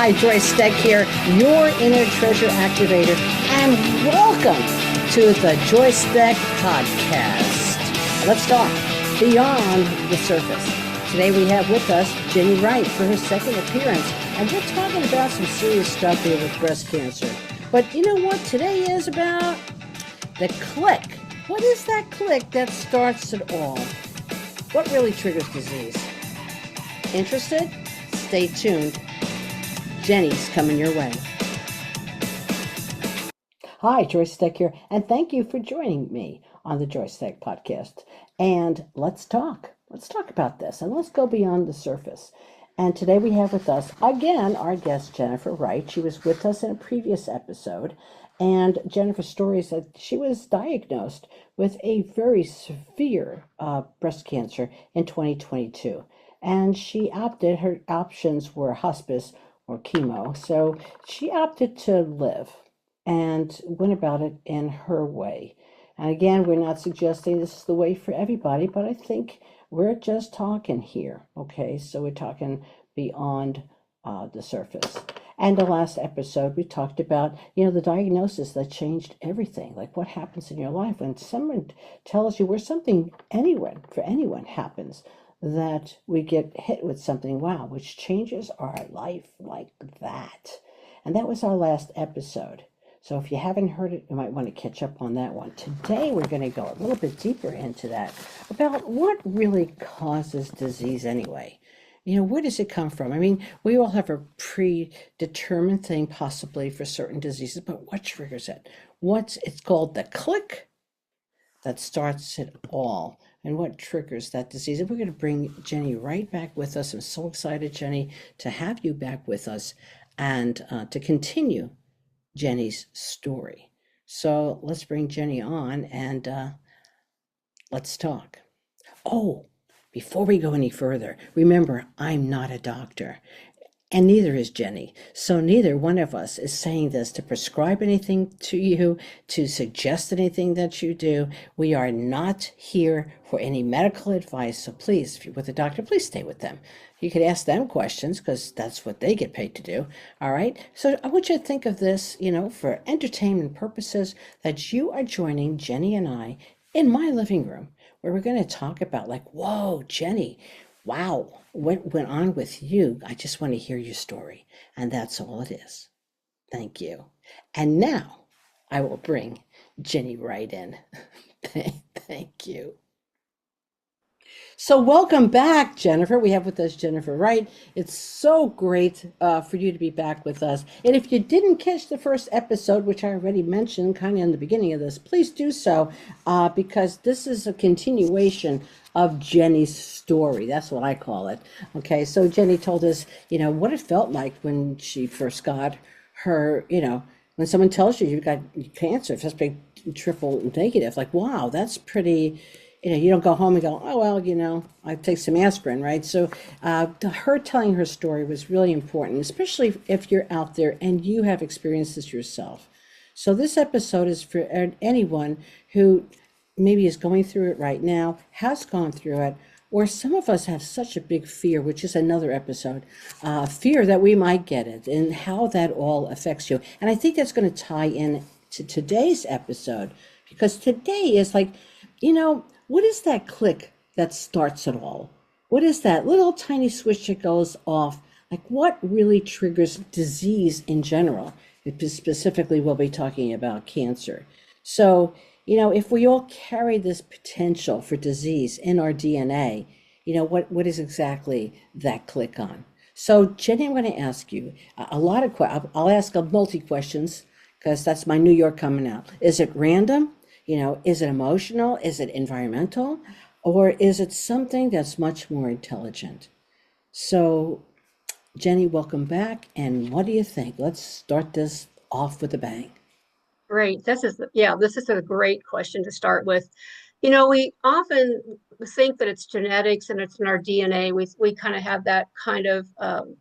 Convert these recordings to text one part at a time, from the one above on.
Hi, Joyce Stech here, your inner treasure activator, and welcome to the Joyce Stech podcast. Let's talk beyond the surface. Today we have with us Jenny Wright for her second appearance, and we're talking about some serious stuff here with breast cancer. But you know what? Today is about the click. What is that click that starts it all? What really triggers disease? Interested? Stay tuned. Jenny's coming your way. Hi, Joyce Stech here, and thank you for joining me on the Joyce Stech podcast. And let's talk. Let's talk about this, and let's go beyond the surface. And today we have with us, again, our guest, Jennifer Wright. She was with us in a previous episode, and Jennifer's story is that she was diagnosed with a very severe breast cancer in 2022. And her options were hospice or chemo. So she opted to live and went about it in her way. And again, we're not suggesting this is the way for everybody, but I think we're just talking here, okay? So we're talking beyond the surface. And the last episode, we talked about, the diagnosis that changed everything. Like what happens in your life when someone tells you where something, for anyone happens, that we get hit with something, wow, which changes our life like that. And that was our last episode. So if you haven't heard it, you might want to catch up on that one. Today, we're going to go a little bit deeper into that, about what really causes disease anyway. Where does it come from? I mean, we all have a predetermined thing possibly for certain diseases, but what triggers it? It's called the click that starts it all. And what triggers that disease? And we're going to bring Jenny right back with us. I'm so excited, Jenny, to have you back with us and to continue Jenny's story. So let's bring Jenny on and let's talk. Oh, before we go any further, remember, I'm not a doctor. And neither is Jenny. So neither one of us is saying this to prescribe anything to you, to suggest anything that you do. We are not here for any medical advice. So please, if you're with a doctor, please stay with them. You could ask them questions because that's what they get paid to do. All right. So I want you to think of this, for entertainment purposes, that you are joining Jenny and I in my living room, where we're going to talk about whoa, Jenny, wow, what went on with you? I just want to hear your story. And that's all it is. Thank you. And now I will bring Jenny right in. Thank you. So welcome back, Jennifer. We have with us Jennifer Wright. It's so great for you to be back with us. And if you didn't catch the first episode, which I already mentioned kind of in the beginning of this, please do so because this is a continuation of Jenny's story. That's what I call it. Okay, so Jenny told us, what it felt like when she first got her, when someone tells you you've got cancer, if that's big triple negative, wow, that's pretty... you don't go home and go, oh, well, I take some aspirin, right? So her telling her story was really important, especially if you're out there and you have experienced this yourself. So this episode is for anyone who maybe is going through it right now, has gone through it, or some of us have such a big fear, which is another episode, fear that we might get it and how that all affects you. And I think that's going to tie in to today's episode, because today is what is that click that starts it all? What is that little tiny switch that goes off? What really triggers disease in general? Specifically, we'll be talking about cancer. So, if we all carry this potential for disease in our DNA, what is exactly that click on? So, Jenny, I'm going to ask you a lot of questions. I'll ask multi-questions because that's my New York coming out. Is it random? Is it emotional? Is it environmental? Or is it something that's much more intelligent? So, Jenny, welcome back. And what do you think? Let's start this off with a bang. Great. This is a great question to start with. We often think that it's genetics and it's in our DNA. We kind of have that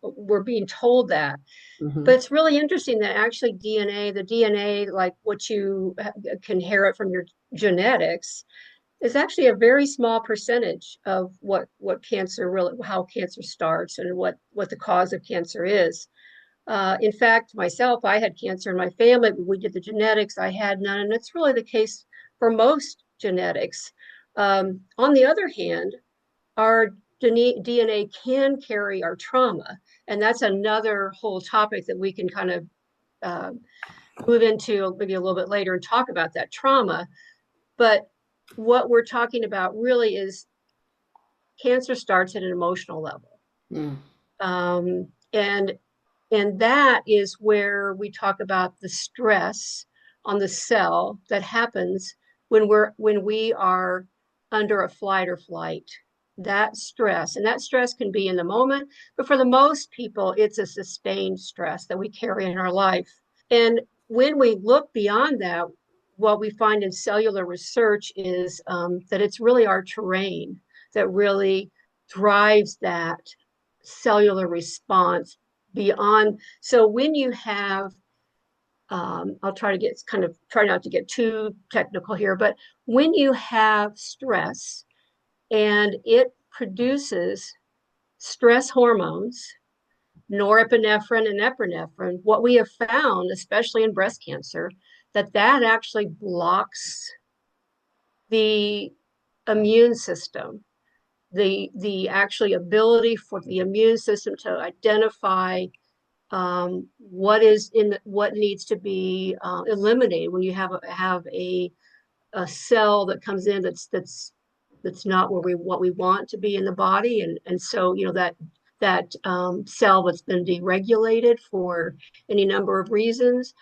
we're being told that. Mm-hmm. But it's really interesting that actually the DNA, like what you can inherit from your genetics, is actually a very small percentage of what cancer really, how cancer starts and what the cause of cancer is. In fact, myself, I had cancer in my family. We did the genetics. I had none, and it's really the case for most genetics. On the other hand, our DNA can carry our trauma, and that's another whole topic that we can kind of uh, move into maybe a little bit later and talk about that trauma. But what we're talking about really is cancer starts at an emotional level. Mm. Um, and and that is where we talk about the stress on the cell that happens when we are under a flight or flight. That stress, and that stress can be in the moment, but for the most people, it's a sustained stress that we carry in our life. And when we look beyond that, what we find in cellular research is that it's really our terrain that really drives that cellular response beyond. So when you have, I'll try to get try not to get too technical here, but when you have stress and it produces stress hormones, norepinephrine and epinephrine, what we have found, especially in breast cancer, that actually blocks the immune system, the actually ability for the immune system to identify what needs to be eliminated when you have a cell that comes in that's not where what we want to be in the body, and so that cell that's been deregulated for any number of reasons,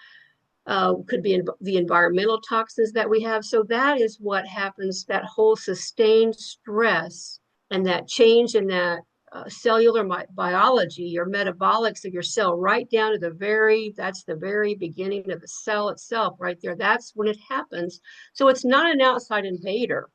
could be the environmental toxins that we have. So that is what happens, that whole sustained stress and that change in that cellular biology, your metabolics of your cell, right down to that's the very beginning of the cell itself, right there. That's when it happens. So it's not an outside invader.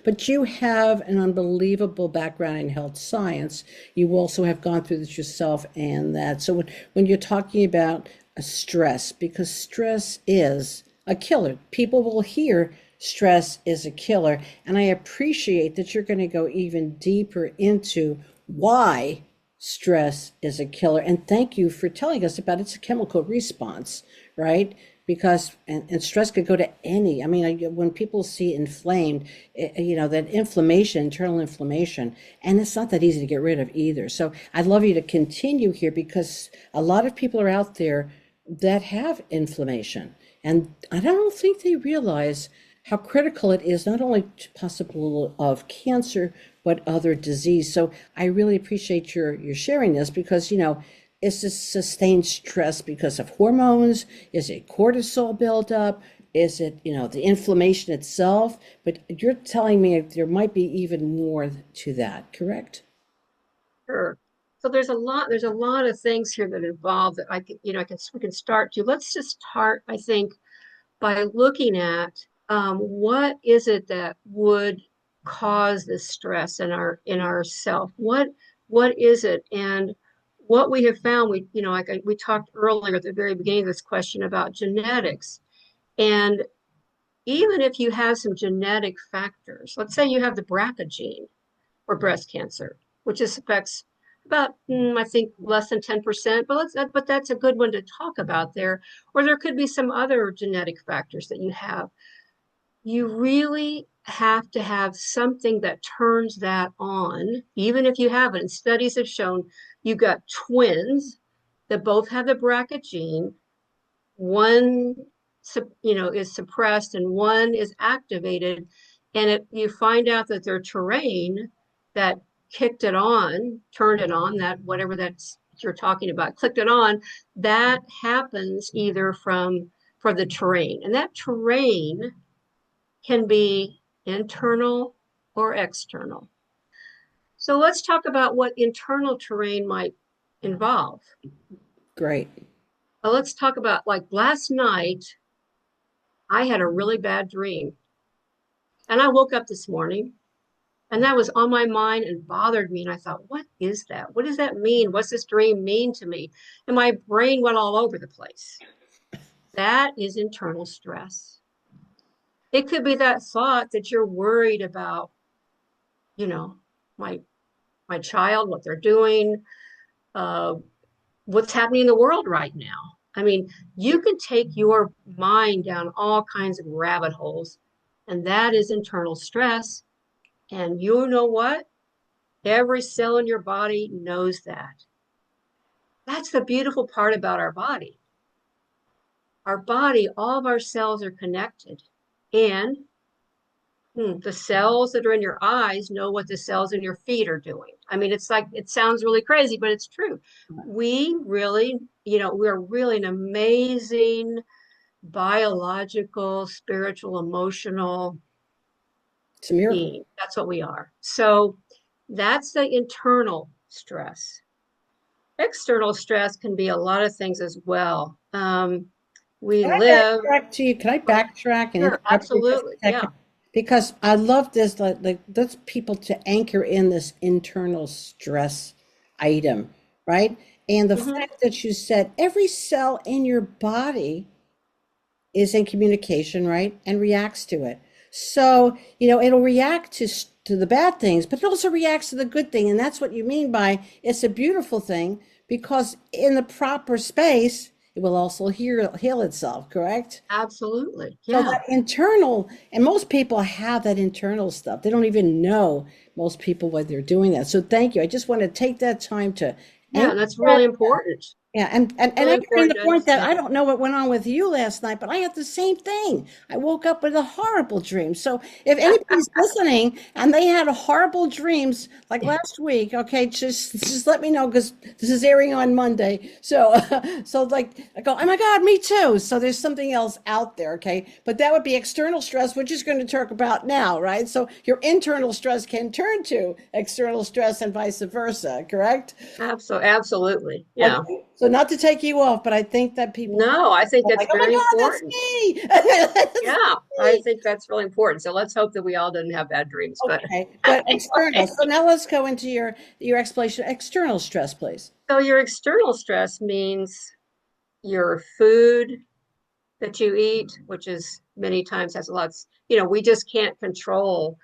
But you have an unbelievable background in health science. You also have gone through this yourself and that. So when you're talking about a stress, because stress is a killer, people will hear stress is a killer. And I appreciate that you're going to go even deeper into why stress is a killer. And thank you for telling us about its chemical response, right? Because and stress could go to any. I mean, when people see inflamed, that inflammation, internal inflammation, and it's not that easy to get rid of either. So I'd love you to continue here because a lot of people are out there that have inflammation, and I don't think they realize how critical it is, not only possible of cancer, but other disease. So I really appreciate your sharing this because, is this sustained stress because of hormones? Is it cortisol buildup? Is it, the inflammation itself? But you're telling me there might be even more to that, correct? Sure. So there's a lot of things here that involve that we can start to. Let's just start, I think, by looking at what is it that would cause this stress in our self. What is it? And what we have found, we talked earlier at the very beginning of this question about genetics. And even if you have some genetic factors, let's say you have the BRCA gene for breast cancer, which affects about, I think, less than 10%, but that's a good one to talk about there. Or there could be some other genetic factors that you have. You really have to have something that turns that on, even if you haven't. Studies have shown you've got twins that both have the BRCA gene. One, is suppressed and one is activated, and you find out that their terrain that kicked it on, turned it on, that whatever that's you're talking about, clicked it on, that happens either for the terrain, and that terrain can be internal or external. So let's talk about what internal terrain might involve. Great. Let's talk about, like, last night, I had a really bad dream. And I woke up this morning and that was on my mind and bothered me. And I thought, what is that? What does that mean? What's this dream mean to me? And my brain went all over the place. That is internal stress. It could be that thought that you're worried about, you know, my my child, what they're doing, uh, what's happening in the world right now. I mean, you can take your mind down all kinds of rabbit holes, and that is internal stress. And you know what? Every cell in your body knows that. That's the beautiful part about our body. Our body, all of our cells are connected. And the cells that are in your eyes know what the cells in your feet are doing. I mean, it's like, it sounds really crazy, but it's true. We really, we're really an amazing biological, spiritual, emotional It's a miracle. being. That's what we are. So that's the internal stress. External stress can be a lot of things as well. We Can I live, backtrack to you? Can I backtrack and sure, interrupt you just absolutely. a Yeah. second? Because I love this, like those people to anchor in this internal stress item, right? And the Hmm. fact that you said every cell in your body is in communication, right? And reacts to it. So, it'll react to the bad things, but it also reacts to the good thing. And that's what you mean by it's a beautiful thing because in the proper space, it will also heal itself, correct? Absolutely. So Yeah. that internal, and most people have that internal stuff. They don't even know, most people, what they're doing that. So thank you. I just want to take that time to Yeah. anchor That's that. really important. Yeah, and Really I'm bringing important the to point that understand. I don't know what went on with you last night, but I had the same thing. I woke up with a horrible dream. So if anybody's listening and they had a horrible dreams like last week, okay, just let me know because this is airing on Monday. So so like I go, oh my God, me too. So there's something else out there, okay? But that would be external stress, which is going to talk about now, right? So your internal stress can turn to external stress and vice versa, correct? Absolutely. Yeah. Okay. So not to take you off, but I think that people No, I think are that's like, oh my very God, that's important. me. Yeah. That's I me. think that's really important. So let's hope that we all didn't have bad dreams. But Okay. But external. anyway. So now let's go into your explanation. External stress, please. So your external stress means your food that you eat, which is many times has lots, we just can't control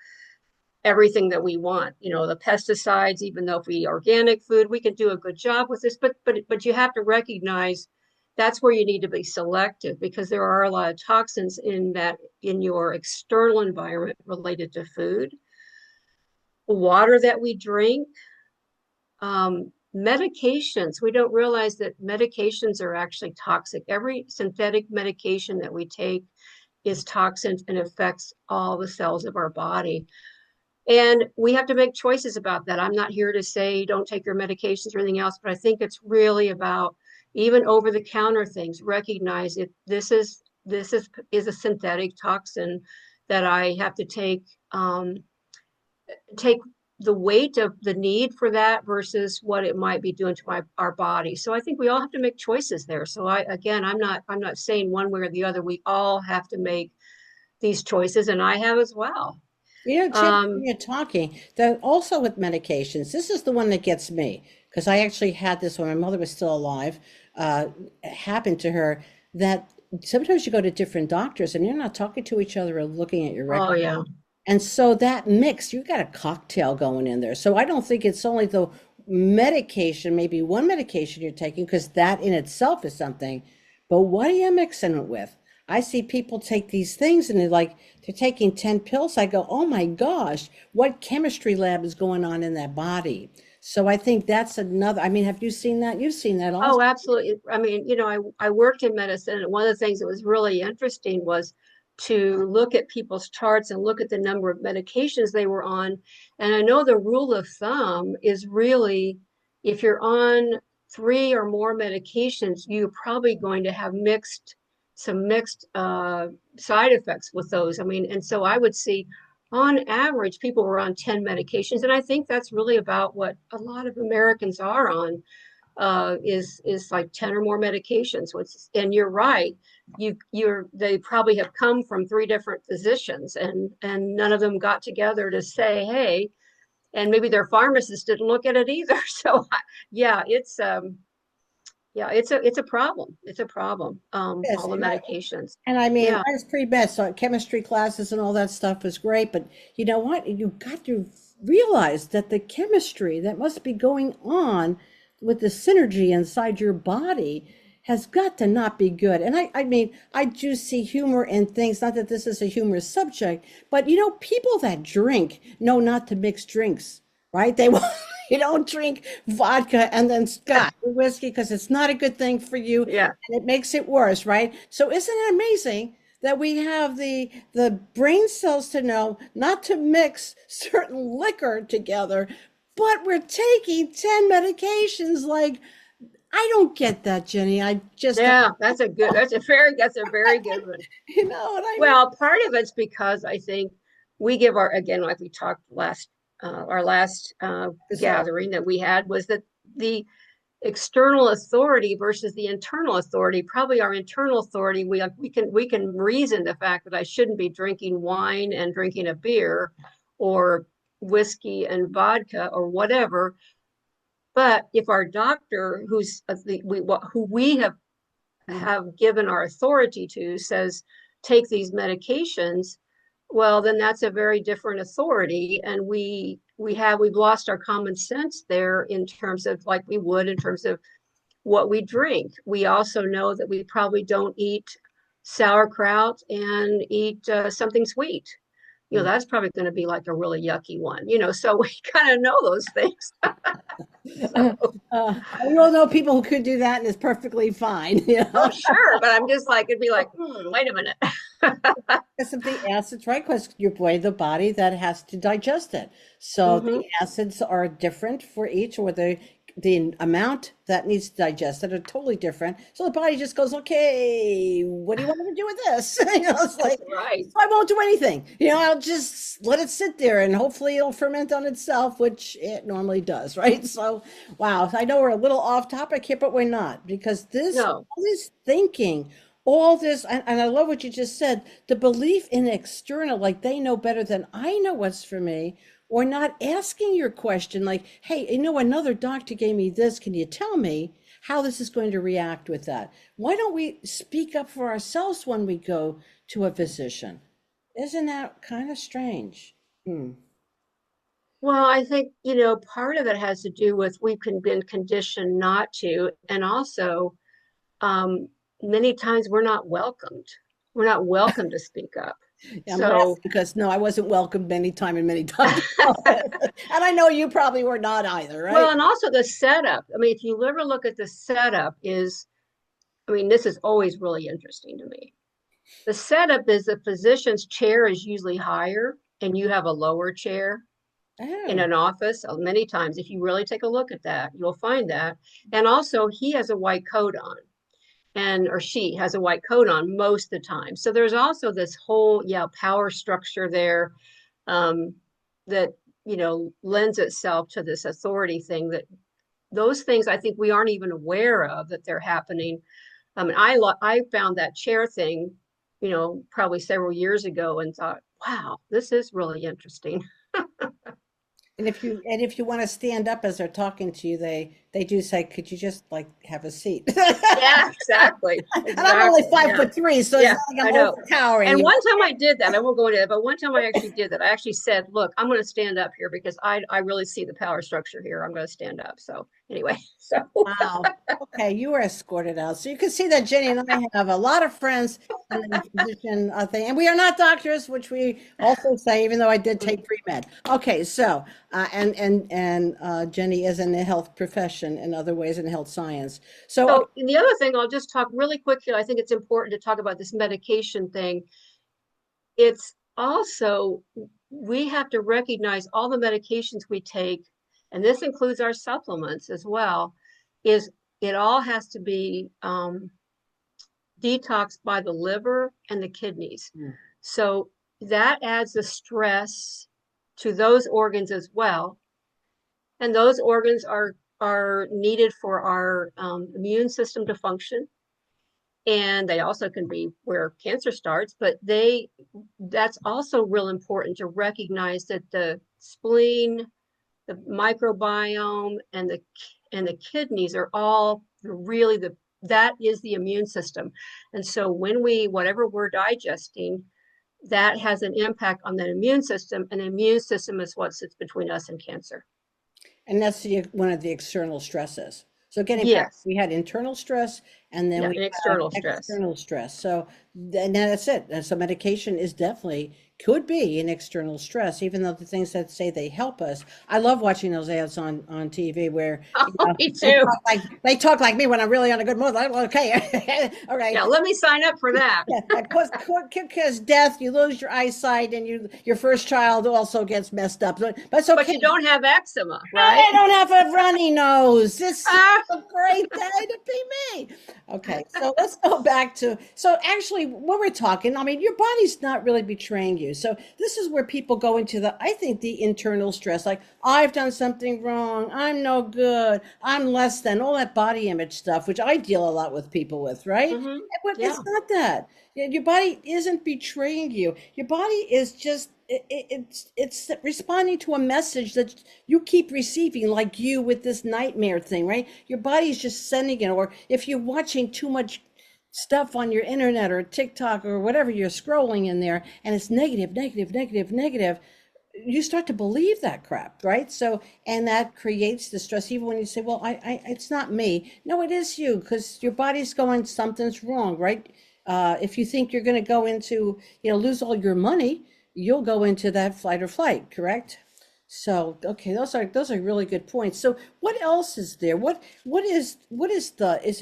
everything that we want. The pesticides, even though if we organic food, we can do a good job with this, but you have to recognize that's where you need to be selective because there are a lot of toxins in your external environment related to food, water that we drink, medications. We don't realize that medications are actually toxic. Every synthetic medication that we take is toxic and affects all the cells of our body. And we have to make choices about that. I'm not here to say don't take your medications or anything else, but I think it's really about even over the counter things, recognize if this is a synthetic toxin that I have to take the weight of the need for that versus what it might be doing to our body. So I think we all have to make choices there. So I'm not saying one way or the other. We all have to make these choices, and I have as well. Tim, when Um, you're talking, that also with medications, this is the one that gets me because I actually had this when my mother was still alive. It happened to her that sometimes you go to different doctors and you're not talking to each other or looking at your oh record. yeah. And so that mix, you got a cocktail going in there. So I don't think it's only the medication, maybe one medication you're taking, because that in itself is something. But what are you mixing it with? I see people take these things and they're taking 10 pills. I go, oh my gosh, what chemistry lab is going on in that body? So I think that's another. I mean, have you seen that? You've seen that also. Oh, absolutely. I mean, I worked in medicine, and one of the things that was really interesting was to look at people's charts and look at the number of medications they were on. And I know the rule of thumb is really if you're on three or more medications, you're probably going to have some mixed side effects with those. I mean, and so I would see on average, people were on 10 medications. And I think that's really about what a lot of Americans are on is like 10 or more medications. And you're right, they probably have come from three different physicians, and none of them got together to say, hey, and maybe their pharmacist didn't look at it either. So yeah, it's a problem. It's a problem. Yes, All the medications. and I mean, Yeah. I was pretty bad. So chemistry classes and all that stuff was great, but you know what? You got to realize that the chemistry that must be going on with the synergy inside your body has got to not be good. And I mean, I do see humor in things, not that this is a humorous subject, but people that drink know not to mix drinks, right? They won't, you don't drink vodka and then scotch or whiskey because it's not a good thing for you Yeah. and it makes it worse, right? So isn't it amazing that we have the brain cells to know not to mix certain liquor together, but we're taking 10 medications? Like, I don't get that, Jenny. I just don't. Yeah, that's a very good one. You know what I mean? Well, part of it's because I think we give again, like we talked our last Bizarre. gathering that we had was that the external authority versus the internal authority. Probably our internal authority, we can reason the fact that I shouldn't be drinking wine and drinking a beer, or whiskey and vodka or whatever. But if our doctor, who we Mm. have given our authority to, says take these medications, well, then that's a very different authority, and we've lost our common sense there in terms of, like we would in terms of what we drink. We also know that we probably don't eat sauerkraut and eat something sweet. Mm. That's probably going to be like a really yucky one. So we kind of know those things. Uh, So, we all know people who could do that and it's perfectly fine. oh, sure. But I'm just like, it'd be like, wait a minute. Because of the acids, right? Because your boy, the body that has to digest it. So Hmm. the acids are different for each, or the amount that needs to digest it are totally different. So the body just goes, okay, what do you want me to do with this? It's That's like, right. so I won't do anything. I'll just let it sit there and hopefully it'll ferment on itself, which it normally does, right? So, wow, I know we're a little off topic here, but we're not, because No. all this thinking, all this, and I love what you just said, the belief in external, like they know better than I know what's for me, or not asking your question, like, hey, another doctor gave me this. Can you tell me how this is going to react with that? Why don't we speak up for ourselves when we go to a physician? Isn't that kind of strange? Hmm. Well, I think, part of it has to do with been conditioned not to, and also um, many times we're not welcomed. We're not welcome to speak up. Yeah, I'm So, laughing because no, I wasn't welcomed many time and many times. And I know you probably were not either, well, right? and also the setup. I mean, if you ever look at the setup I mean, this is always really interesting to me. The setup is the physician's chair is usually higher and you have a lower chair in Oh. an office. Many times, if you really take a look at that, you'll find that. And also, he has a white coat on, or she has a white coat on most of the time. So there's also this whole, power structure there, um, that, lends itself to this authority thing, that those things I think we aren't even aware of that they're happening. I found that chair thing, probably several years ago, and thought, wow, this is really interesting. And if you want to stand up as they're talking to you, they do say, "Could you just like have a seat?" Yeah, exactly. And I'm only Exactly. five Yeah. foot three, so it's Yeah, not like I I'm know. overtowering And you. one time I did that. I won't go into it, but one time I actually did that. I actually said, look, I'm going to stand up here because I really see the power structure here. I'm going to stand up. So anyway, so Wow. Okay, you were escorted out. So you can see that Jenny and I have a lot of friends in the physician thing. And we are not doctors, which we also say, even though I did take pre-med. Okay, so Jenny is in the health profession in other ways in health science. So okay, so the other thing I'll just talk really quickly. I think it's important to talk about this medication thing. It's also, we have to recognize all the medications we take, and this includes our supplements as well, is it all has to be detoxed by the liver and the kidneys. mm, So that adds the stress to those organs as well. And those organs are needed for our immune system to function. And they also can be where cancer starts, but that's also real important to recognize that the spleen, the microbiome, and the kidneys are all really that is the immune system. And so when whatever we're digesting, that has an impact on the immune system, and the immune system is what sits between us and cancer. And that's one of the external stresses. So getting back, Yes. we had internal stress and then Yeah, we and have external stress. external stress. So then that's it. And so medication is definitely could be an external stress, even though the things that say they help us. I love watching those ads on TV where Oh, me too. they talk like me when I'm really on a good mood. Like, okay, Yeah, okay. let me sign up for that. Yeah, cause death, you lose your eyesight, and your first child also gets messed up. But it's But okay. you don't have eczema, right? I don't have a runny nose. This is Ah, a great day to be me. Okay, so let's go back to so actually when we're talking, I mean, your body's not really betraying you. So this is where people go into I think the internal stress, like I've done something wrong, I'm no good, I'm less than all that body image stuff, which I deal a lot with people with, right? hmm But it's Yeah. not that. Your body isn't betraying you. Your body is just it's responding to a message that you keep receiving, like you with this nightmare thing, right? Your body's just sending it. Or if you're watching too much stuff on your internet or TikTok or whatever you're scrolling in there, and it's negative, negative, negative, negative, you start to believe that crap, right? So, and that creates the stress. Even when you say, "Well, it's not me." No, it is you, because your body's going, something's wrong, right? If you think you're going to go into, lose all your money, you'll go into that flight or flight, correct? So, okay, those are really good points. So, what else is there? Is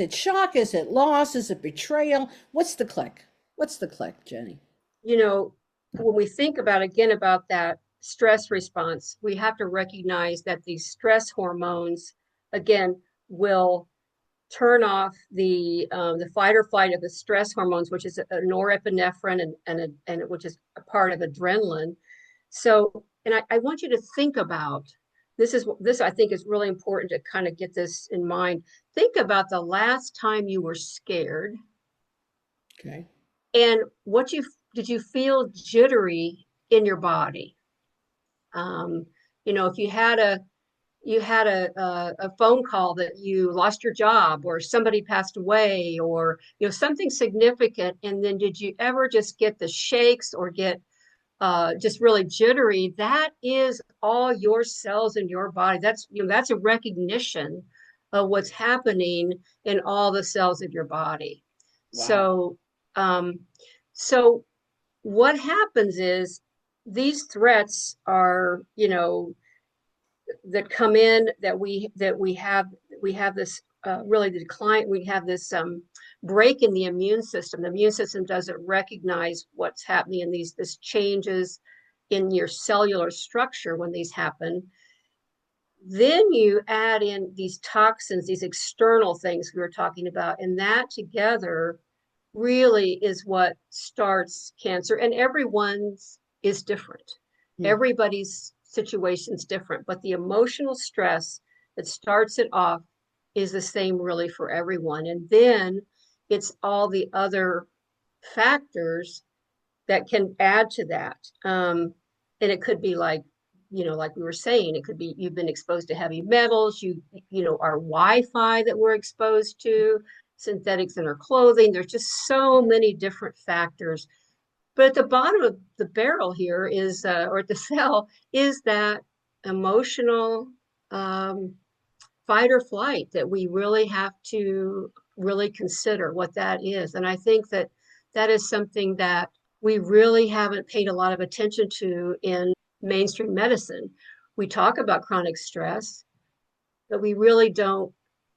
it shock? Is it loss? Is it betrayal? What's the click? What's the click, Jenny? You know, when we think about again about that stress response, we have to recognize that these stress hormones, again, will turn off the fight or flight of the stress hormones, which is a norepinephrine and which is a part of adrenaline. So, and I want you to think about this. I think is really important to kind of get this in mind. Think about the last time you were scared, Okay. and what you did you feel jittery in your body? Um, if you had a phone call that you lost your job or somebody passed away or something significant, and then did you ever just get the shakes or get just really jittery? That is all your cells in your body. That's a recognition of what's happening in all the cells of your body. Wow. So um, so what happens is these threats are, that come in that we have this really decline. We have this break in the immune system. The immune system doesn't recognize what's happening in this changes in your cellular structure when these happen. Then you add in these toxins, these external things we were talking about, and that together really is what starts cancer. And everyone's is different. Hmm. Everybody's situation's different, but the emotional stress that starts it off is the same really for everyone. And then it's all the other factors that can add to that. And it could be like, like we were saying, it could be you've been exposed to heavy metals, our Wi-Fi that we're exposed to, synthetics in our clothing. There's just so many different factors. But at the bottom of the barrel here is, or at the cell, is that emotional fight or flight that we really have to really consider what that is. And I think that that is something that we really haven't paid a lot of attention to in mainstream medicine. We talk about chronic stress, but we really don't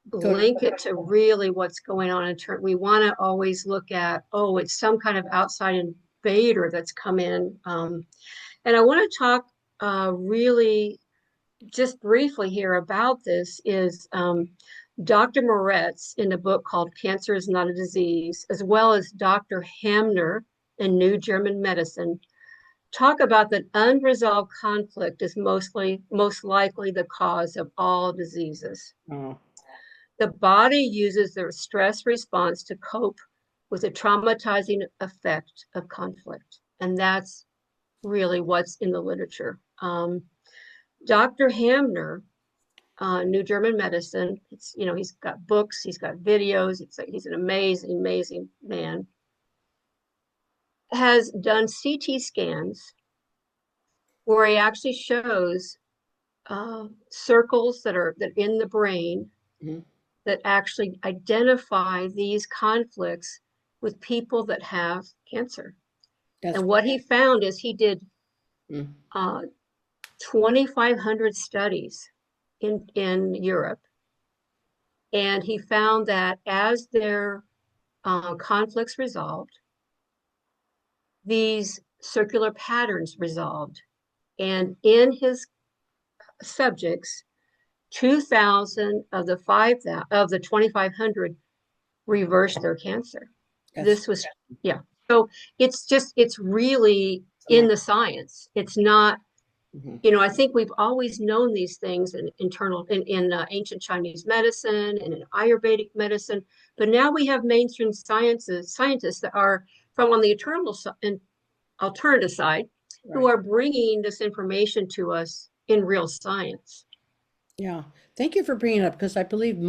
Go to link it to really what's going on in turn. We want to always look at, oh, it's some kind of outside invader that's come in. And I want to talk really just briefly here about this is Dr. Moretz in a book called Cancer is Not a Disease, as well as Dr. Hamner in New German Medicine, talk about that unresolved conflict is most likely the cause of all diseases. oh, The body uses the stress response to cope with the traumatizing effect of conflict. And that's really what's in the literature. Dr. Hamner, New German Medicine, he's got books, he's got videos, he's an amazing, amazing man, has done CT scans where he actually shows circles that in the brain Mhm. that actually identify these conflicts with people that have cancer. That's And what he found is he did mm, 2,500 studies in Europe, and he found that as their conflicts resolved, these circular patterns resolved. And in his subjects, 2,000 of the 2,500 reversed their cancer. that's This was, yeah. So it's really in amazing. the science. It's not, Mhm. I think we've always known these things in ancient Chinese medicine and in Ayurvedic medicine, but now we have mainstream scientists that are from on the and alternative side who Right. are bringing this information to us in real science. Yeah. Thank you for bringing it up because I believe the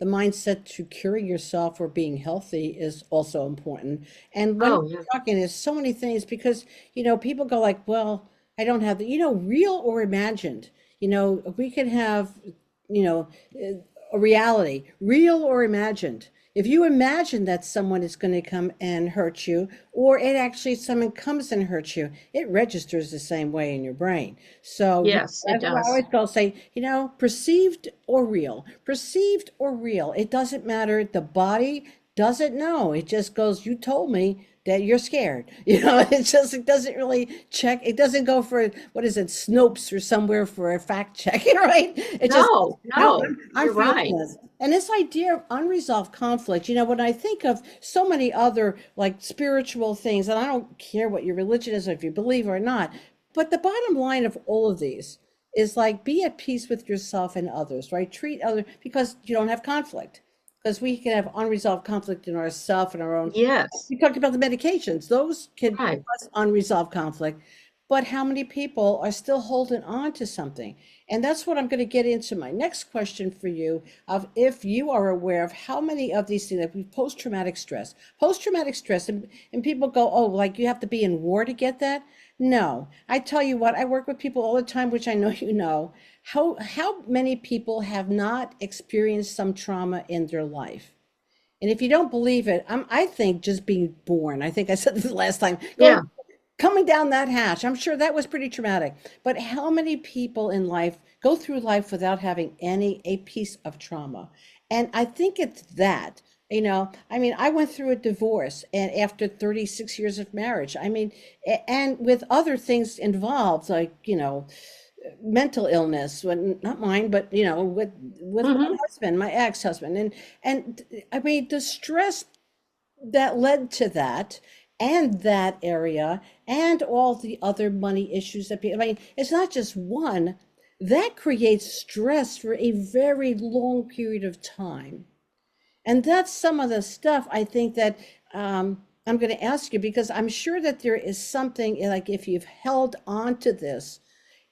mindset to curing yourself or being healthy is also important. And when Oh, yeah. we're talking, there's so many things because, people go like, well, I don't have the, real or imagined. We can have, you know, a reality, real or imagined. If you imagine that someone is going to come and hurt you, or it actually someone comes and hurts you, it registers the same way in your brain. So Yes, it that's why I does. always go say, perceived or real, perceived or real. It doesn't matter. The body doesn't know. It just goes, you told me that you're scared. It doesn't really check. It doesn't go for, what is it, Snopes or somewhere for a fact check, right? It just goes, No, no, no, I'm you're feeling right. this. And this idea of unresolved conflict, when I think of so many other like spiritual things, and I don't care what your religion is or if you believe or not, but the bottom line of all of these is like be at peace with yourself and others, right? Treat other because you don't have conflict. Because we can have unresolved conflict in ourself and our own. Yes, We talked about the medications; those can right. cause unresolved conflict. But how many people are still holding on to something? And that's what I'm going to get into my next question for you of if you are aware of how many of these things like post-traumatic stress. Post-traumatic stress, and people go, oh, like you have to be in war to get that. No, I tell you what, I work with people all the time, which I know you know. How many people have not experienced some trauma in their life? And if you don't believe it, I think just being born, I think I said this last time, Yeah, coming down that hatch, I'm sure that was pretty traumatic. But how many people in life go through life without having a piece of trauma? And I think it's that. I mean, I went through a divorce and after 36 years of marriage, I mean, and with other things involved, like, mental illness, when not mine, but with my hmm, husband, my ex-husband, and I mean the stress that led to that and that area and all the other money issues that people, I mean, it's not just one that creates stress for a very long period of time. And that's some of the stuff I think that I'm going to ask you because I'm sure that there is something like if you've held on to this,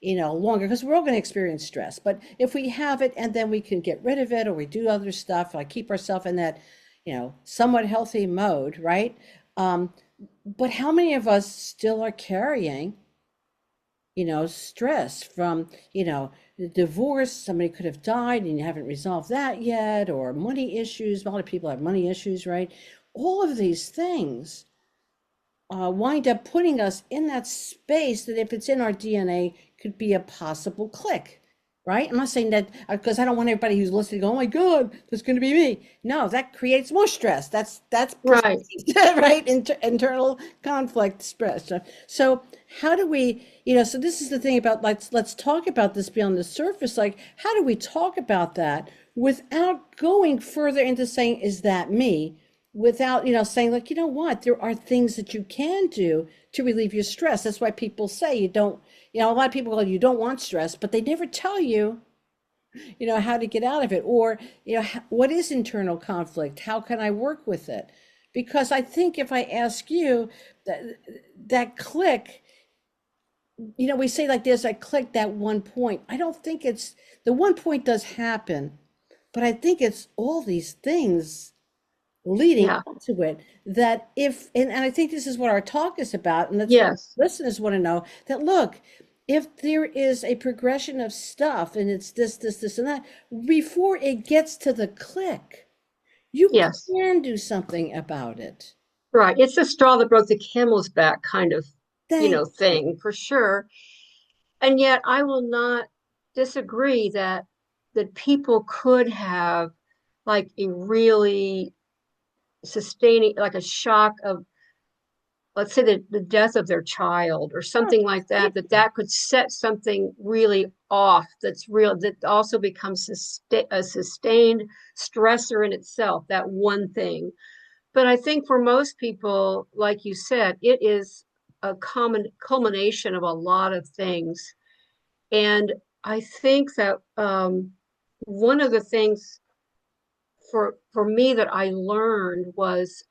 longer, because we're all going to experience stress. But if we have it and then we can get rid of it or we do other stuff, like keep ourselves in that, somewhat healthy mode, right? Um, but how many of us still are carrying, stress from, the divorce, somebody could have died and you haven't resolved that yet, or money issues. A lot of people have money issues, right? All of these things wind up putting us in that space that if it's in our DNA could be a possible click, right? I'm not saying that because I don't want everybody who's listening to go, oh my God, that's going to be me. No, that creates more stress. That's right. perceived, right? Internal conflict stress. So how do we, so this is the thing about let's talk about this beyond the surface. Like, how do we talk about that without going further into saying, is that me? Without saying like what, there are things that you can do to relieve your stress. That's why people say you don't, a lot of people go, you don't want stress, but they never tell you, how to get out of it, or what is internal conflict, how can I work with it? Because I think if I ask you that click, we say like there's that click, that one point. I don't think it's the one point does happen, but I think it's all these things leading Yeah, up to it, that if and I think this is what our talk is about, and that's what yes, listeners want to know, that look, if there is a progression of stuff and it's this, and that, before it gets to the click, you Yes, can do something about it. right. It's the straw that broke the camel's back kind of, Thank you. thing for sure. And yet I will not disagree that people could have like a really sustaining, like a shock of, let's say, the death of their child or Oh, something like that, that could set something really off that's real, that also becomes a sustained stressor in itself, that one thing. But I think for most people, like you said, it is a common culmination of a lot of things. And I think that one of the things for me that I learned was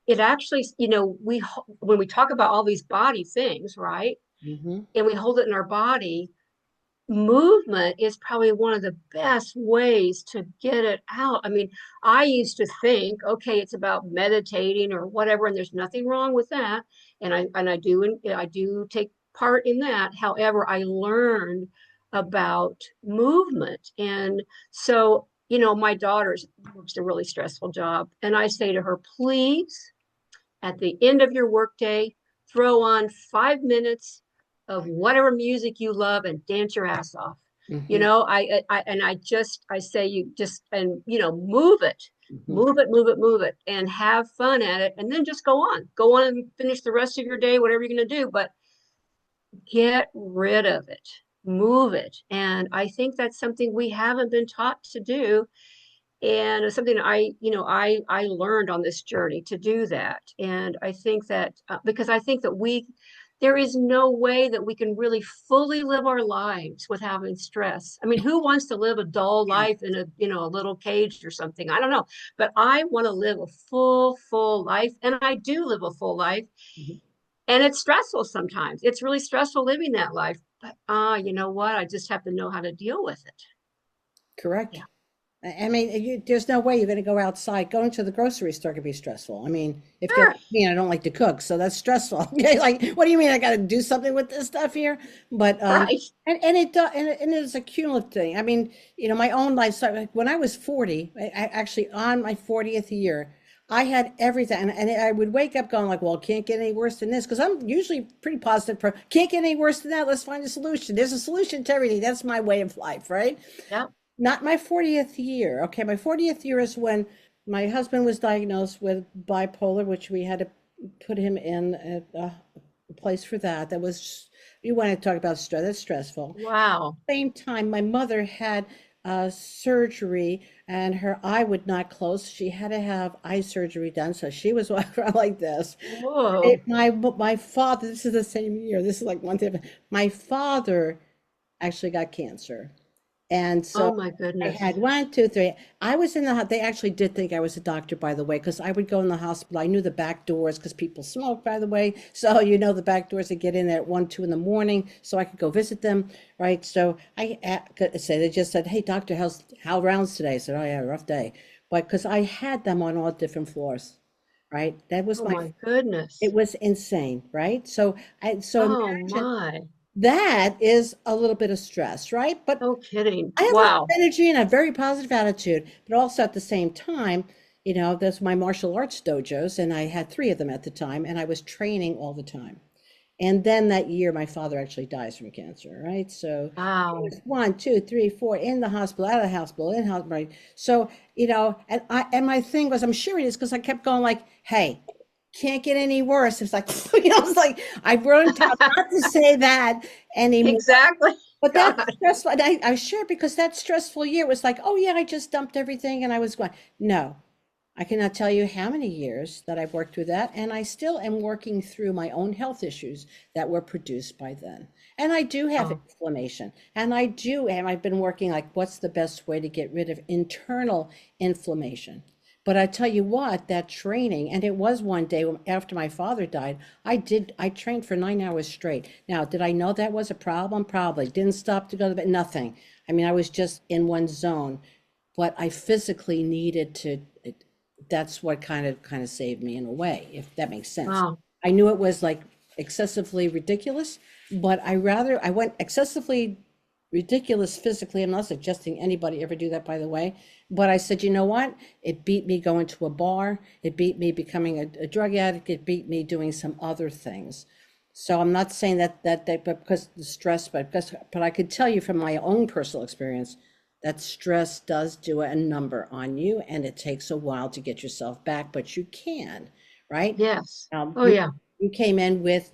it actually, when we talk about all these body things, right? hmm And we hold it in our body, movement is probably one of the best ways to get it out. I mean, I used to think, okay, it's about meditating or whatever, and there's nothing wrong with that. And I do take part in that. However, I learned about movement. And so, my daughter's works a really stressful job. And I say to her, please, at the end of your workday, throw on 5 minutes of whatever music you love and dance your ass off. hmm I say, you just, and move it, hmm move it, move it, move it, and have fun at it, and then just go on and finish the rest of your day, whatever you're going to do, but get rid of it, move it. And I think that's something we haven't been taught to do, and it's something I learned on this journey to do that. And I think that because I think that there is no way that we can really fully live our lives with having stress. I mean, who wants to live a dull Yeah. life in a little cage or something? I don't know, but I want to live a full life, and I do live a full life. Mhm. And it's stressful sometimes. It's really stressful living that life, but you know what, I just have to know how to deal with it. Correct. Yeah. I mean, there's no way you're going to go outside. Going to the grocery store could be stressful. I mean, if you're Sure. like me and I don't like to cook, so that's stressful. Okay, like, what do you mean I got to do something with this stuff here? But Right. and it does, and it's a cumulative thing. I mean, my own life. So like, when I was 40, I actually on my 40th year, I had everything, and I would wake up going like, well, it can't get any worse than this, because I'm usually pretty positive. Can't get any worse than that. Let's find a solution. There's a solution to everything. That's my way of life, right? Yeah. Not my 40th year. Okay, my 40th year is when my husband was diagnosed with bipolar, which we had to put him in a place for that. That was, you want to talk about stress, that's stressful. Wow. Same time, my mother had surgery and her eye would not close. She had to have eye surgery done. So she was walking around like this. Whoa. My father, this is the same year. This is like one thing. My father actually got cancer. And so Oh my I goodness. had one, two, three. I was in they actually did think I was a doctor, by the way, because I would go in the hospital. I knew the back doors because people smoke, by the way. So, the back doors to get in there at 1, 2 in the morning so I could go visit them, right? So they just said, hey, doctor, how rounds today? I said, oh, yeah, rough day. But because I had them on all different floors, right? Oh my goodness. It was insane, right? So Oh imagine my. that is a little bit of stress, right? But No kidding. I have a lot of Wow. energy and a very positive attitude, but also at the same time, there's my martial arts dojos, and I had three of them at the time, and I was training all the time. And then that year, my father actually dies from cancer, right? So it Wow. was 1, 2, 3, 4 in the hospital, out of the hospital, in hospital, right? So, and my thing was, I'm sure it is because I kept going like, hey, can't get any worse. It's like, it's like I've learned how not to say that anymore. Exactly. But that's God. stressful. And I share because that stressful year was like, oh yeah, I just dumped everything and I was going. No, I cannot tell you how many years that I've worked through that, and I still am working through my own health issues that were produced by then. And I do have Oh, inflammation, and I've been working like, what's the best way to get rid of internal inflammation? But I tell you what, that training, and it was one day after my father died, I trained for 9 hours straight. Now, did I know that was a problem? Probably. Didn't stop to go to bed, nothing. I mean, I was just in one zone, but I physically needed to, that's what kind of saved me in a way, if that makes sense. wow. I knew it was like excessively ridiculous, but I went excessively ridiculous physically. I'm not suggesting anybody ever do that, by the way. But I said, you know what? It beat me going to a bar. It beat me becoming a drug addict. It beat me doing some other things. So I'm not saying that, but because the stress, but I could tell you from my own personal experience that stress does do a number on you, and it takes a while to get yourself back, but you can, right? Yes. Um, Oh you yeah. you came in with,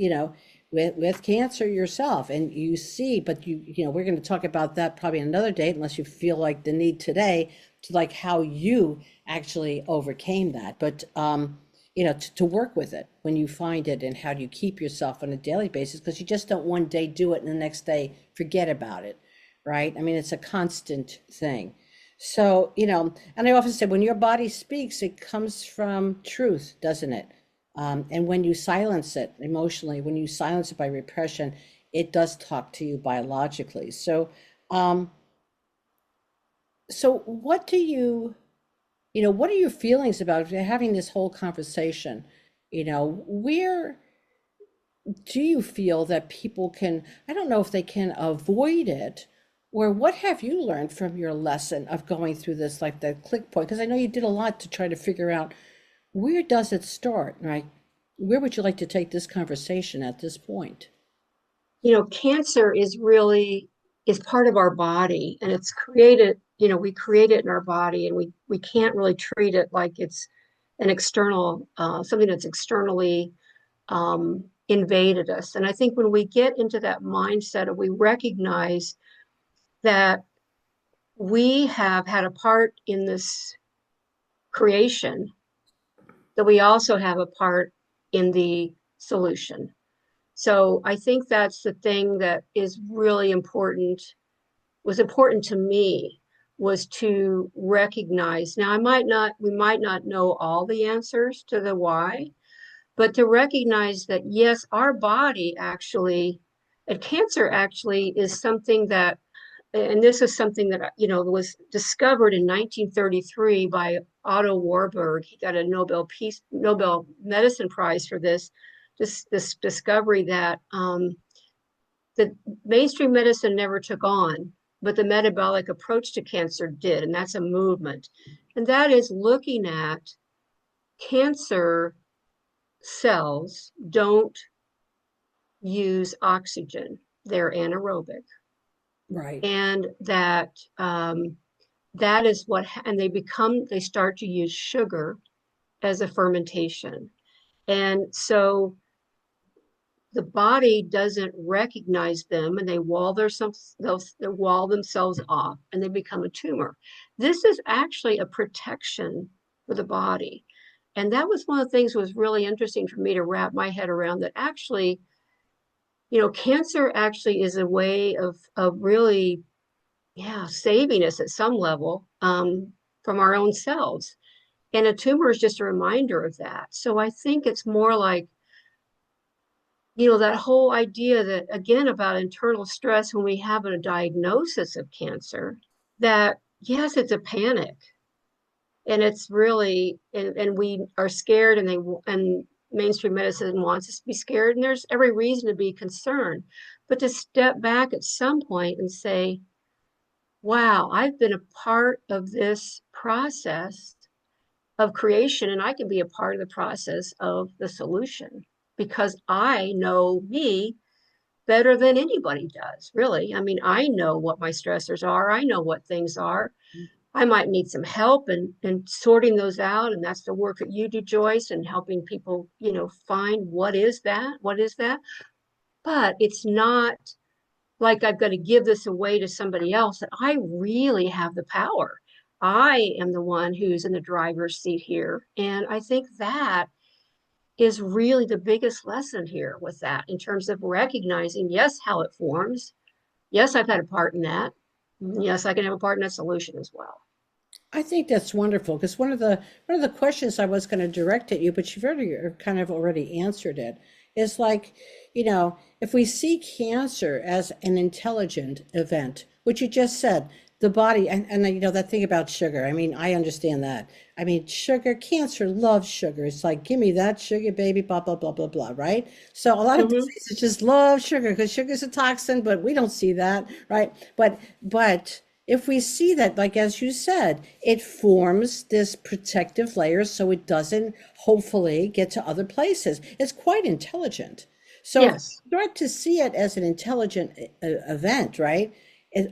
with cancer yourself, and you see, but we're going to talk about that probably another day, unless you feel like the need today to like how you actually overcame that. But to work with it when you find it, and how do you keep yourself on a daily basis, because you just don't one day do it and the next day forget about it, right? I mean, it's a constant thing. So, and I often say when your body speaks, it comes from truth, doesn't it? And when you silence it emotionally, when you silence it by repression, it does talk to you biologically. Um, so what do what are your feelings about having this whole conversation? Where do you feel that people can, I don't know if they can avoid it, or what have you learned from your lesson of going through this, like the click point? Because I know you did a lot to try to figure out where does it start, right? Where would you like to take this conversation at this point? Cancer is part of our body, and it's created, we create it in our body, and we can't really treat it like it's an external, something that's externally invaded us. And I think when we get into that mindset of we recognize that we have had a part in this creation, that we also have a part in the solution. So I think that's the thing that is really important, was important to me, was to recognize. Now, we might not know all the answers to the why, but to recognize that, yes, our body actually, and cancer actually is something that, and this is something that, was discovered in 1933 by Otto Warburg. He got a Nobel Medicine Prize for this discovery that the mainstream medicine never took on, but the metabolic approach to cancer did, and that's a movement. And that is looking at cancer cells don't use oxygen, they're anaerobic. Right. And that is what, and they start to use sugar as a fermentation. And so the body doesn't recognize them, and they wall themselves off, and they become a tumor. This is actually a protection for the body. And that was one of the things that was really interesting for me to wrap my head around, that actually, cancer actually is a way of really, yeah, saving us at some level, from our own selves. And a tumor is just a reminder of that. So I think it's more like, that whole idea that, again, about internal stress when we have a diagnosis of cancer, that yes, it's a panic, and it's really, and we are scared, and mainstream medicine wants us to be scared, and there's every reason to be concerned. But to step back at some point and say, wow, I've been a part of this process of creation, and I can be a part of the process of the solution, because I know me better than anybody does, really. I mean, I know what my stressors are. I know what things are. I might need some help in sorting those out. And that's the work that you do, Joyce, and helping people, find what is that? What is that? But it's not like I've got to give this away to somebody else, that I really have the power. I am the one who's in the driver's seat here. And I think that is really the biggest lesson here with that, in terms of recognizing, yes, how it forms. Yes, I've had a part in that. Yes, I can have a part in that solution as well. I think that's wonderful, because one of the questions I was going to direct at you, but you've already kind of already answered it, is like, if we see cancer as an intelligent event, which you just said, the body, and you know, that thing about sugar. I mean, I understand that. I mean, sugar, cancer loves sugar. It's like, give me that sugar, baby, blah, blah, blah, blah, blah, right? So a lot of Hmm. diseases just love sugar because sugar's a toxin, but we don't see that, right? But if we see that, like as you said, it forms this protective layer so it doesn't hopefully get to other places. It's quite intelligent. So if Yes. you start to see it as an intelligent event, right?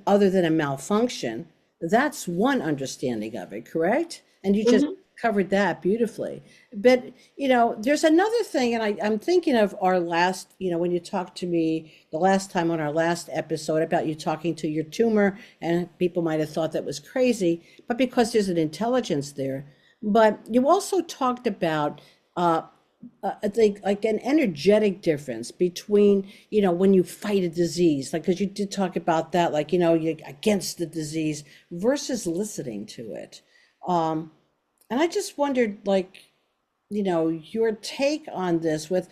Other than a malfunction, that's one understanding of it, correct? And you just Hmm. covered that beautifully. But, you know, there's another thing, and I'm thinking of our last, you know, when you talked to me the last time on our last episode about you talking to your tumor, and people might have thought that was crazy, but because there's an intelligence there. But you also talked about uh, I think like an energetic difference between, you know, when you fight a disease, like, because you did talk about that, like, you know, you're against the disease versus listening to it. Um, and I just wondered, like, you know, your take on this with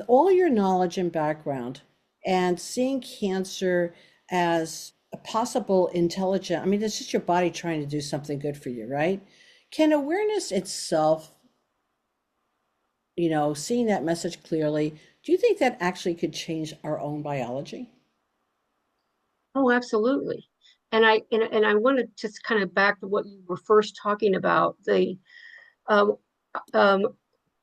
all your knowledge and background and seeing cancer as a possible intelligent, I mean, it's just your body trying to do something good for you, right? Can awareness itself, you know, seeing that message clearly, do you think that actually could change our own biology? Oh, absolutely. And I want to just kind of back to what you were first talking about, the um, um,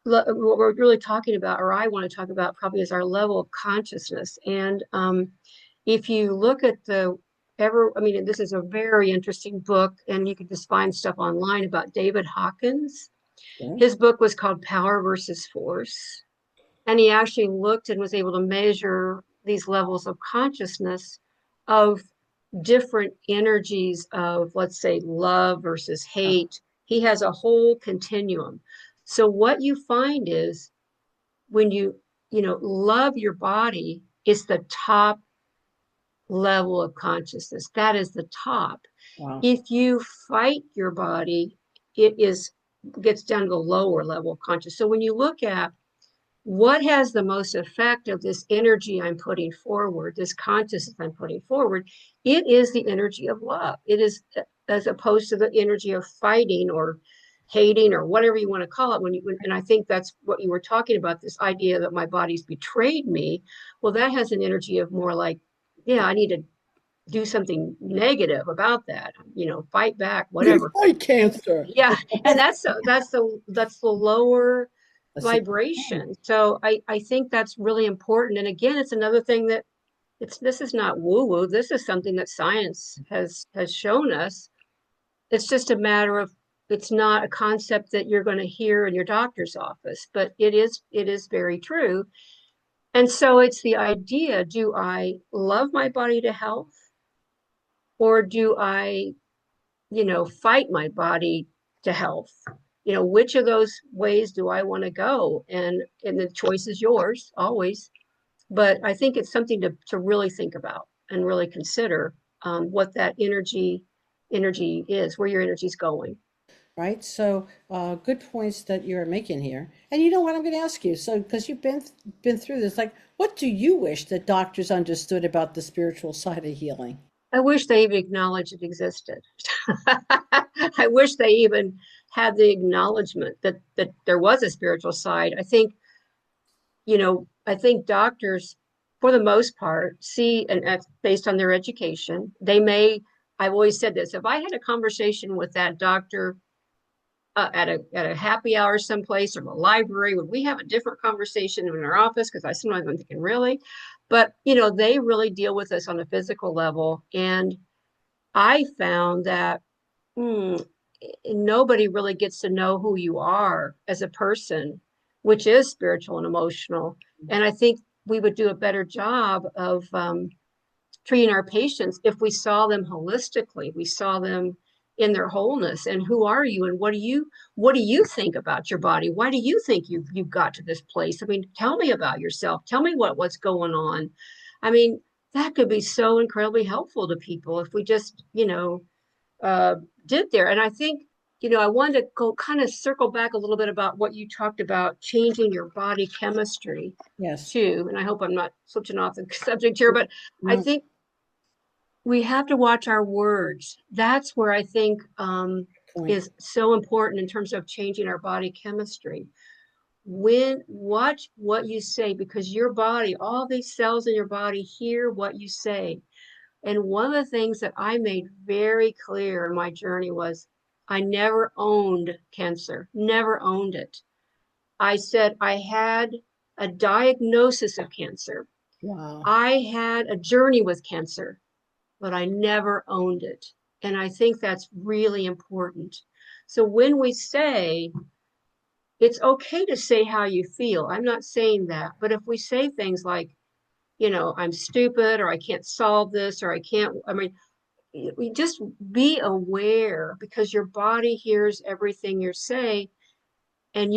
what we're really talking about, or I want to talk about probably is our level of consciousness. And if you look at I mean, this is a very interesting book, and you can just find stuff online about David Hawkins. Yeah. His book was called Power versus Force. And he actually looked and was able to measure these levels of consciousness of different energies of, let's say, love versus hate. He has a whole continuum. So what you find is when love your body, it's the top level of consciousness. That is the top. Wow. If you fight your body, it is gets down to the lower level of consciousness. So when you look at what has the most effect of this energy I'm putting forward, this consciousness I'm putting forward, it is the energy of love. It is as opposed to the energy of fighting or hating or whatever you want to call it. And I think that's what you were talking about, this idea that my body's betrayed me. Well, that has an energy of more like, yeah, I need to do something negative about that, fight back, whatever. Fight cancer. Yeah, and that's the lower That's it. vibration. So I think that's really important. And again, it's another thing that this is not woo woo. This is something that science has shown us. It's just a matter of, it's not a concept that you're going to hear in your doctor's office, but it is very true. And so it's the idea, do I love my body to health, or do I fight my body to health? Which of those ways do I want to go? And the choice is yours always. But I think it's something to really think about and really consider, what that energy is, where your energy is going. Right? So, good points that you're making here. And you know what I'm going to ask you? So, because you've been through this, like, what do you wish that doctors understood about the spiritual side of healing? I wish they even acknowledged it existed. I wish they even had the acknowledgement that there was a spiritual side. I think doctors, for the most part, see, and based on their education, I've always said this, if I had a conversation with that doctor at a happy hour someplace or a library, would we have a different conversation in our office? Because sometimes I'm thinking, really? But, they really deal with us on a physical level. And I found that hmm, nobody really gets to know who you are as a person, which is spiritual and emotional. And I think we would do a better job of treating our patients if we saw them holistically. We saw them in their wholeness. And who are you? And what do you think about your body? Why do you think you've got to this place? I mean, tell me about yourself. Tell me what's going on. I mean, that could be so incredibly helpful to people if we just uh, did there. And I think, I wanted to go kind of circle back a little bit about what you talked about, changing your body chemistry Yes. too. And I hope I'm not switching off the subject here, but I No. think we have to watch our words. That's where I think Point. is so important in terms of changing our body chemistry. When watch what you say, because your body, all these cells in your body hear what you say. And one of the things that I made very clear in my journey was I never owned cancer, never owned it. I said I had a diagnosis of cancer. Wow. I had a journey with cancer, but I never owned it. And I think that's really important. So when we say, it's okay to say how you feel, I'm not saying that, but if we say things like, I'm stupid, or I can't solve this, or I mean, we just be aware, because your body hears everything you're saying, and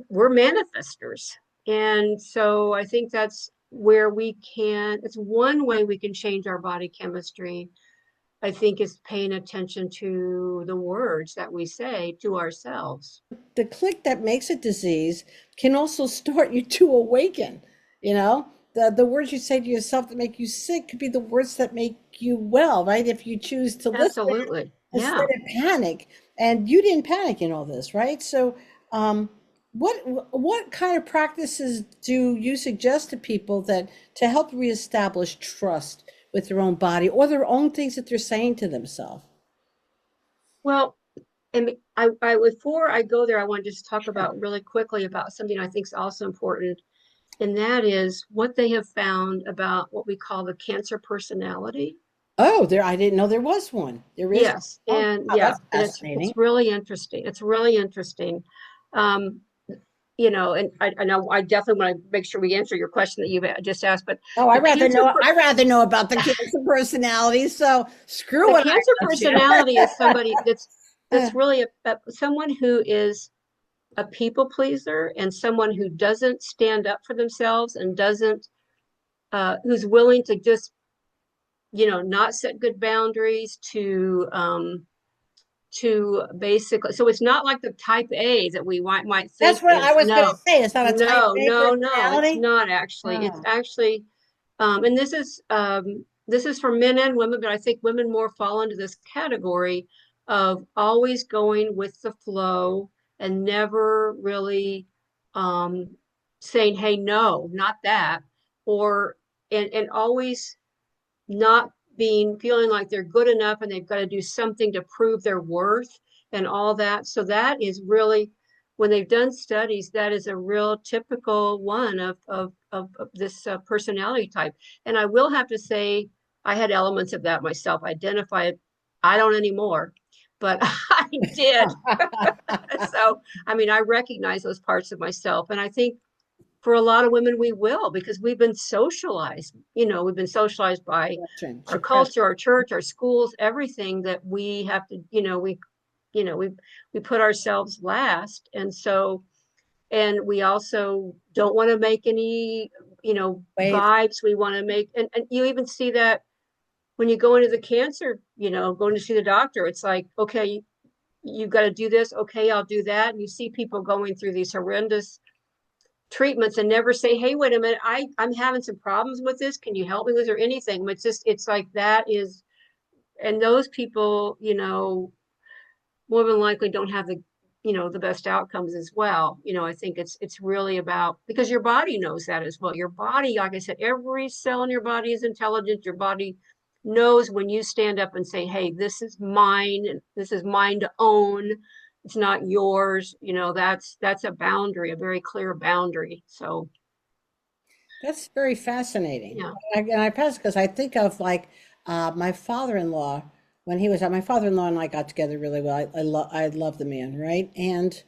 we're manifestors. And so I think that's where it's one way we can change our body chemistry, I think, is paying attention to the words that we say to ourselves. The click that makes a disease can also start you to awaken. You know, the words you say to yourself that make you sick could be the words that make you well, right? If you choose to listen Absolutely. instead Yeah. of panic. And you didn't panic in all this, right? So, um, what kind of practices do you suggest to people that to help reestablish trust with their own body or their own things that they're saying to themselves? Well, and before I go there, I want to just talk Sure. about really quickly about something I think is also important, and that is what they have found about what we call the cancer personality. Oh, there, I didn't know there was one. There is. Yes, Oh, and wow, yeah, that's and fascinating. it's really interesting. It's really interesting. Um, and I know I definitely want to make sure we answer your question that you've just asked, but Oh, the cancer I rather know about the cancer personality. So screw the what cancer I got you. personality is somebody that's Uh, really someone who is a people pleaser, and someone who doesn't stand up for themselves, and doesn't who's willing to just not set good boundaries, to basically, so it's not like the type A that we might think that's what I is. was going to No, say. It's not a type no, A no, no, it's personality. not actually. It's Oh, actually, and this is for men and women, but I think women more fall into this category of always going with the flow, and never really um, saying, "Hey, no, not that," or and always not feeling like they're good enough, and they've got to do something to prove their worth and all that. So that is really, when they've done studies, that is a real typical one of this personality type. And I will have to say, I had elements of that myself. Identified, I don't anymore, but I did. So, I mean, I recognize those parts of myself. And I think for a lot of women, we will, because we've been socialized. We've been socialized by our suppression. culture, our church, our schools, everything, that we have to, you know, we we put ourselves last. And so, and we also don't want to make any, Wave. vibes we want to make. And you even see that when you go into the cancer, going to see the doctor, it's like, okay, you've got to do this. Okay, I'll do that. And you see people going through these horrendous treatments and never say, hey, wait a minute, I'm having some problems with this, can you help me with, or anything. It's like that is, and those people, more than likely don't have the best outcomes as well. I think it's really about, because your body knows that as well. Your body, like I said, every cell in your body is intelligent. Your body knows when you stand up and say, hey, this is mine, this is mine to own, it's not yours. That's a boundary, a very clear boundary. So That's very fascinating. yeah. And I pass because I think of like my father-in-law when he was my father-in-law and I got together really well. I love the man, right? And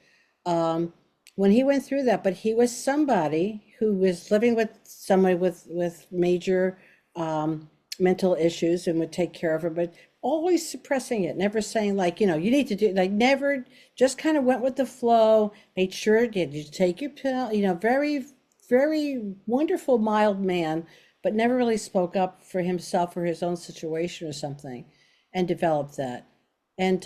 when he went through that, but he was somebody who was living with somebody with major mental issues and would take care of her, but always suppressing it, never saying like, you need to do like never, just kind of went with the flow, made sure did you take your pill, very very wonderful, mild man, but never really spoke up for himself or his own situation or something and developed that. And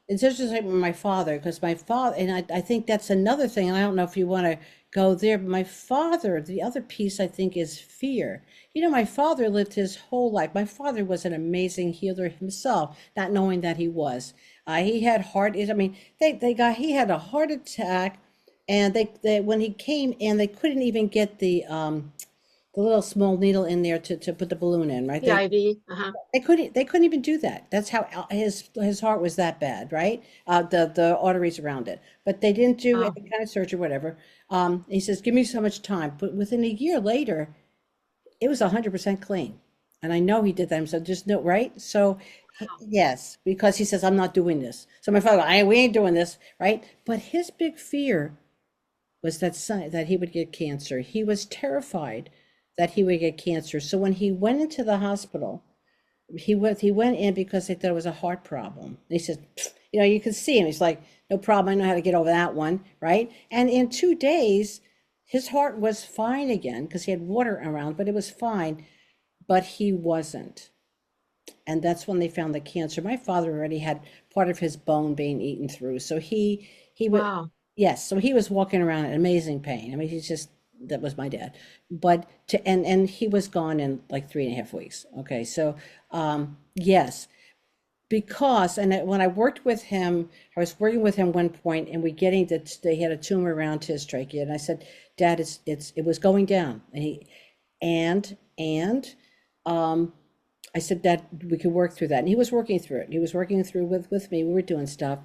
it's just like my father, because my father, and I think that's another thing, and I don't know if you want to go there. But my father, the other piece I think is fear. My father lived his whole life. My father was an amazing healer himself, not knowing that he was. He had heart. I mean, he had a heart attack, and they when he came in, they couldn't even get the little small needle in there to put the balloon in, right? The IV. Uh-huh. They couldn't even do that. That's how his heart was that bad, right? The arteries around it. But they didn't do Oh, any kind of surgery, whatever. He says, "Give me so much time." But within a year later, it was 100% clean. And I know he did that himself, just no, right? So, yes, because he says, "I'm not doing this." So my father, we ain't doing this, right? But his big fear was that he would get cancer. He was terrified that he would get cancer. So when he went into the hospital, he went in because they thought it was a heart problem. And he said, you could see him. He's like, "No problem. I know how to get over that one," right? And in 2 days, his heart was fine again because he had water around, but it was fine. But he wasn't. And that's when they found the cancer. My father already had part of his bone being eaten through. So he would, wow. yes, so he was walking around in amazing pain. I mean, that was my dad. But and he was gone in like 3.5 weeks. Okay. So yes, because when I worked with him, I was working with him one point, and they had a tumor around his trachea, and I said, "Dad, it was going down," and I said that we could work through that. And he was working through it. He was working through with me. We were doing stuff.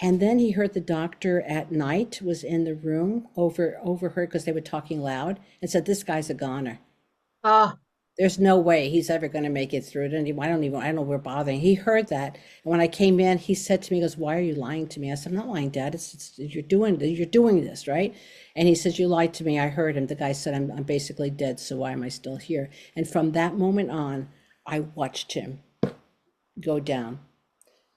And then he heard the doctor at night was in the room overheard because they were talking loud, and said, "This guy's a goner. Oh, There's no way he's ever going to make it through it." And I don't know, we're bothering. He heard that. And when I came in, he said to me, he goes, "Why are you lying to me?" I said, "I'm not lying, Dad. You're doing this, right?" And he says, "You lied to me. I heard him." The guy said, I'm basically dead. So why am I still here?" And from that moment on, I watched him go down.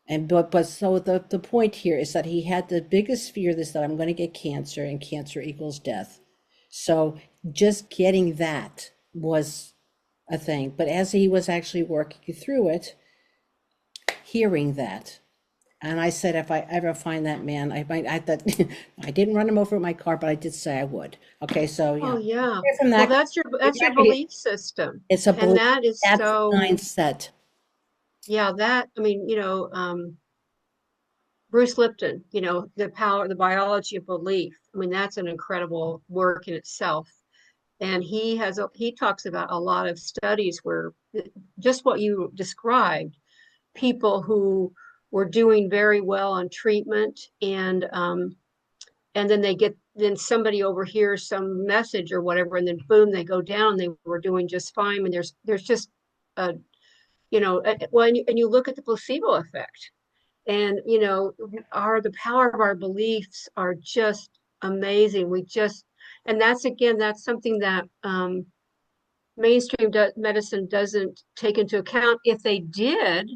But so the point here is that he had the biggest fear, this, that I'm going to get cancer, and cancer equals death. So just getting that was a thing. But as he was actually working through it, hearing that, and I said, if I ever find that man, I thought I didn't run him over with my car, but I did say I would. Okay, so oh yeah. from Well, that, that's your belief system. it's a And belief. that is That's the so, mindset. yeah, I mean, Bruce Lipton, the biology of belief. I mean, that's an incredible work in itself. And he talks about a lot of studies where just what you described, people who were doing very well on treatment, and then somebody overhears some message or whatever, and then boom, they go down. They were doing just fine. And there's just a well, and you look at the placebo effect, and the power of our beliefs are just amazing. And that's something that mainstream medicine doesn't take into account. If they did,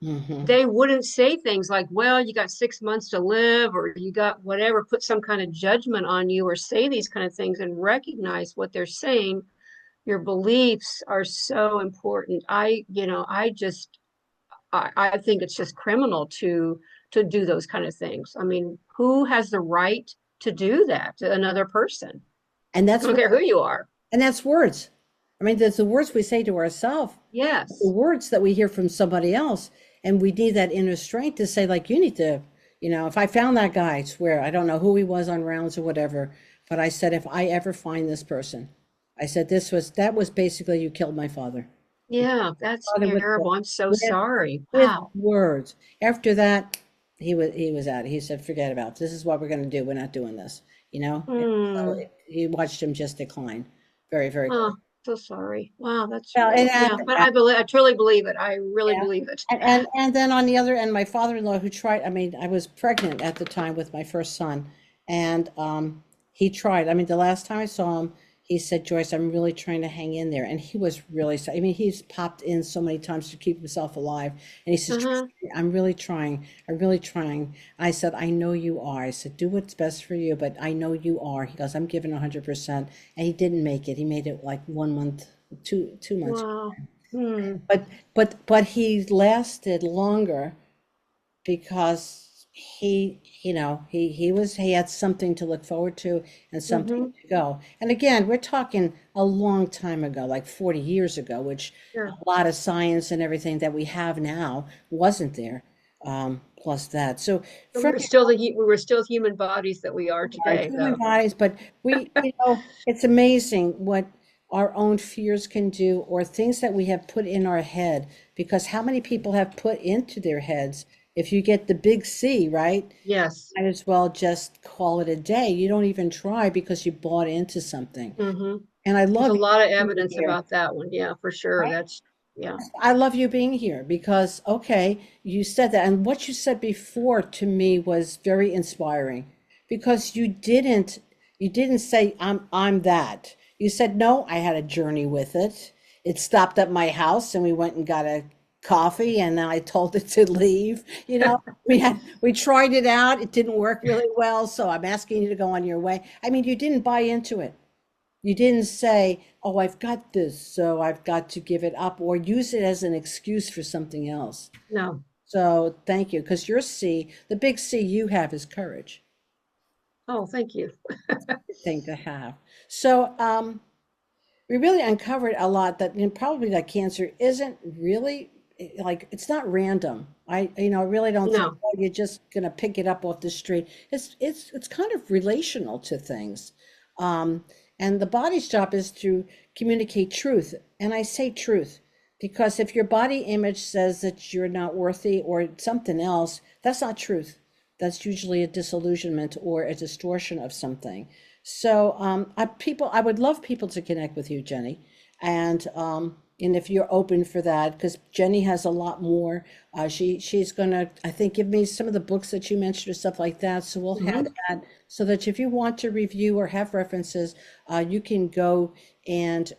Hmm. they wouldn't say things like, "Well, you got 6 months to live," or "You got whatever," put some kind of judgment on you, or say these kind of things, and recognize what they're saying. Your beliefs are so important. I think it's just criminal to do those kind of things. I mean, who has the right to do that to another person? And I that's don't care who you are. And that's words. I mean, there's the words we say to ourselves, the Yes. words that we hear from somebody else. And we need that inner strength to say, like, you need to, if I found that guy, I swear, I don't know who he was on rounds or whatever, but I said, if I ever find this person, I said, that was basically, you killed my father. You killed Yeah, that's my father terrible. I'm so with, sorry. with Wow. words. After that, he was out. He said, "Forget about it. This is what we're going to do. We're not doing this." So Hmm. he watched him just decline very, very quickly. Oh, so sorry. Wow, that's Well, really, yeah. But I truly believe it. I really yeah. believe it. And then on the other end, my father-in-law who tried, I mean, I was pregnant at the time with my first son, and he tried. I mean, the last time I saw him, he said, "Joyce, I'm really trying to hang in there." And he was really, I mean, he's popped in so many times to keep himself alive. And he says, "Joyce, Uh-huh. I'm really trying. I'm really trying." I said, "I know you are." I said, "Do what's best for you, but I know you are." He goes, "I'm giving 100%." And he didn't make it. He made it like 1 month, 2 months. Wow. Hmm. But he lasted longer because he had something to look forward to and something Mm-hmm. to go. And again, we're talking a long time ago, like 40 years ago, which a Sure. lot of science and everything that we have now wasn't there. Plus that. So But from we were still human bodies that we are our today, human though. bodies, but it's amazing what our own fears can do or things that we have put in our head. Because how many people have put into their heads, if you get the big C, right? Yes. Might as well just call it a day. You don't even try because you bought into something. Mm-hmm. And I There's a love lot of you being evidence here. about that one. Yeah, for sure. That's, yeah. I love you being here because, okay, you said that. And what you said before to me was very inspiring because you didn't say I'm that. You said, no, I had a journey with it. It stopped at my house and we went and got a coffee and then I told it to leave. We tried it out. It didn't work really well. So I'm asking you to go on your way. I mean, you didn't buy into it. You didn't say, oh, I've got this, so I've got to give it up, or use it as an excuse for something else. No. So thank you, because your C, the big C you have is courage. Oh, thank you. Thing to have. So we really uncovered a lot that probably that cancer isn't really like it's not random. I really don't think, No. oh, you're just gonna pick it up off the street. It's kind of relational to things. Um, and the body's job is to communicate truth. And I say truth because if your body image says that you're not worthy or something else, that's not truth. That's usually a disillusionment or a distortion of something. So I would love people to connect with you, Jenny, and if you're open for that, because Jenny has a lot more. She's gonna, I think, give me some of the books that you mentioned or stuff like that. So we'll have Hmm. that so that if you want to review or have references, you can go and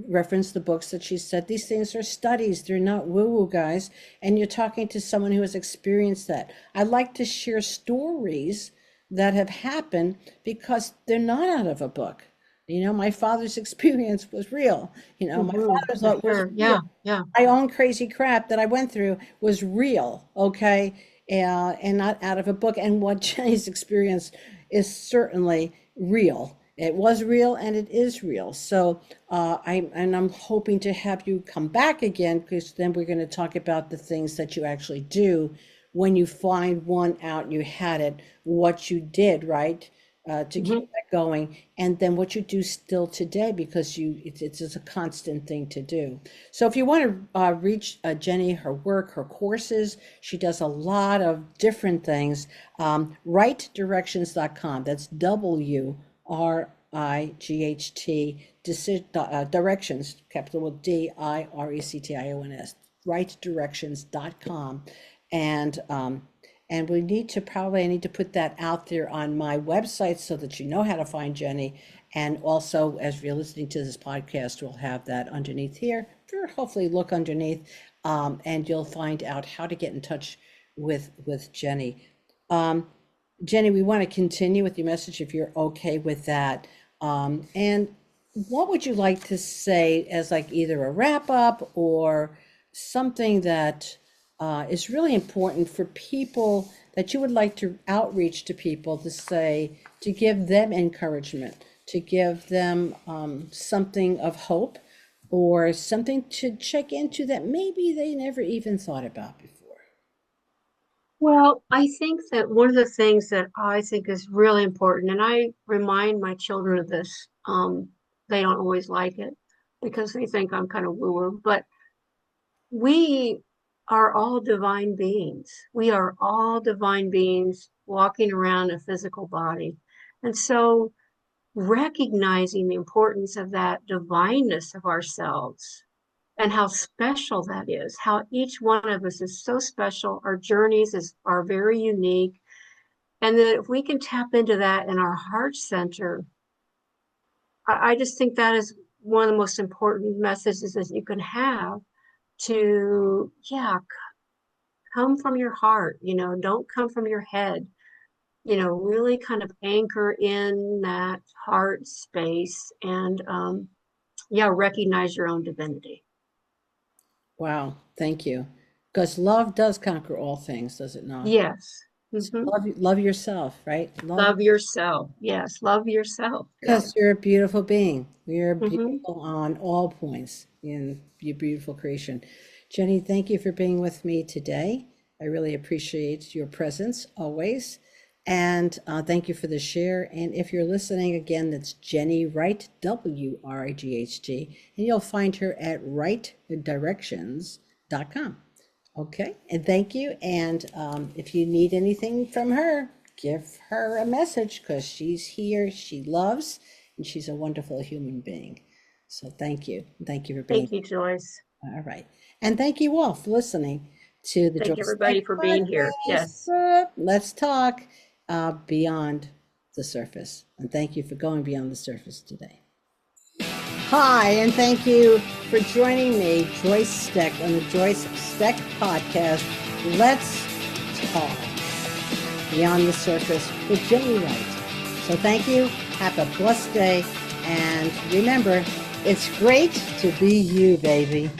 reference the books that she said. These things are studies; they're not woo-woo, guys. And you're talking to someone who has experienced that. I like to share stories that have happened because they're not out of a book. My father's experience was real. My Hmm. father's For thought was sure. real. Yeah. Yeah. My own crazy crap that I went through was real, okay, and not out of a book. And what Jenny's experience is certainly real. It was real and it is real. So I'm hoping to have you come back again because then we're going to talk about the things that you actually do when you find one out, you had it, what you did, right, to keep Hmm. that going, and then what you do still today because it's just a constant thing to do. So if you want to reach Jenny, her work, her courses, she does a lot of different things. Rightdirections.com. That's directions, capital DIRECTIONS. Rightdirections.com. And I need to put that out there on my website so that you know how to find Jenny. And also, as you're listening to this podcast, we'll have that underneath here. Or hopefully, look underneath, and you'll find out how to get in touch with Jenny. Um, Jenny, we want to continue with your message if you're okay with that. And what would you like to say as like either a wrap up or something that is really important for people that you would like to outreach to people to say, to give them encouragement, to give them something of hope or something to check into that maybe they never even thought about before? Well, I think that one of the things that I think is really important, and I remind my children of this, they don't always like it because they think I'm kind of woo-woo, but we are all divine beings. We are all divine beings walking around a physical body. And so recognizing the importance of that divineness of ourselves and how special that is, how each one of us is so special. Our are very unique. And that if we can tap into that in our heart center, I just think that is one of the most important messages that you can have to, yeah, come from your heart, don't come from your head, really kind of anchor in that heart space and, yeah, recognize your own divinity. Wow, thank you. Because love does conquer all things, does it not? Yes. Hmm. Love yourself, right? Love yourself. Yes, love yourself. Yeah. Because you're a beautiful being. You're Hmm. beautiful on all points in your beautiful creation. Jenny, thank you for being with me today. I really appreciate your presence always. And thank you for the share. And if you're listening again, that's Jenny Wright, WRIGHT, and you'll find her at rightdirections.com. Okay, and thank you. And if you need anything from her, give her a message because she's here, she loves, and she's a wonderful human being. So thank you. Thank you for being Thank you, Joyce. all right. And thank you all for listening to the Thank Joyce Stech everybody for being here. podcast. Yes. Let's talk beyond the surface. And thank you for going beyond the surface today. Hi, and thank you for joining me, Joyce Stech, on the Joyce Stech podcast. Let's talk beyond the surface with Jenny Wright. So thank you. Have a blessed day. And remember, it's great to be you, baby.